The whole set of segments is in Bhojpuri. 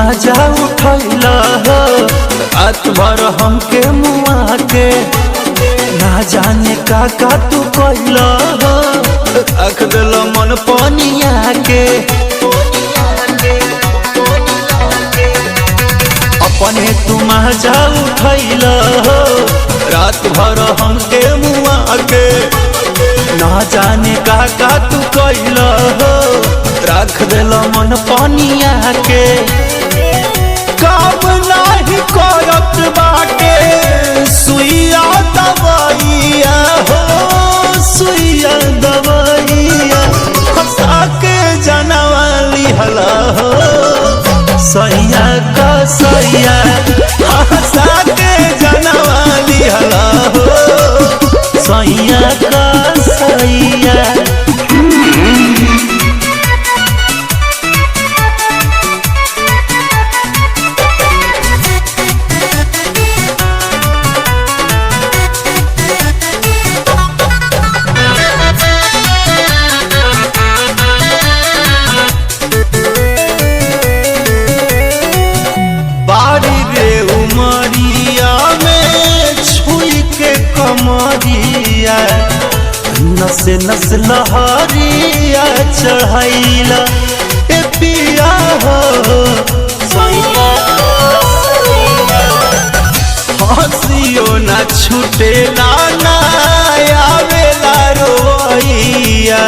मजा उठैला हो रात भर हमके मुआ के ना जाने का तू कैला हो रख दिल मन पनिया के अपने तू मजा उठैला हो रात भर हमके मुआ के ना जाने का तू कैला हो रख दिल मन पनिया के काम नहीं करत बाटे सुइया दवाइया हो सुइया दवाइया हंसा के जनवाली हला हो सैया का सैया हंसा के जनवाली हला हो सैया का सैया कमरिया नसे नस लहरिया चढ़ैला ए पिया हो हंसियो ना छूटेला ना आवेला रोइया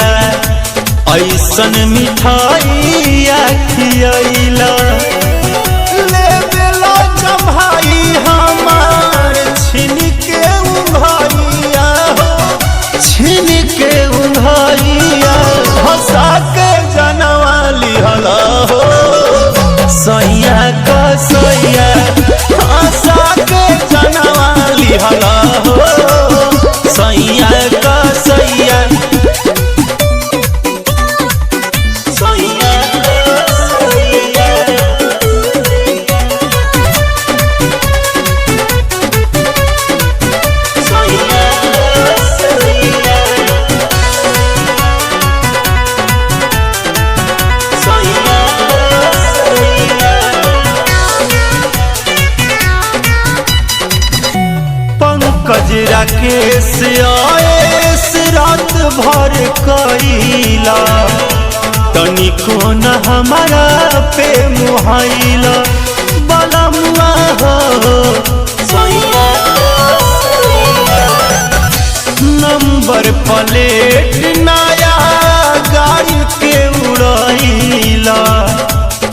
ऐसन मिठाइया खियैला ले बेला जमाई हमार छिन के उन्हाइया हंसा के जनवाली हला हो सैया का सैया हंसा के जनवाली हला हो सैया का सैया कजरा केस आएस रात भर कैला तनिको न हमारा पे मुहाइला बलमुआ हो नंबर प्लेट नया गाड़ी के उड़ैला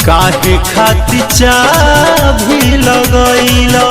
काहे खातिर चाभी लगैला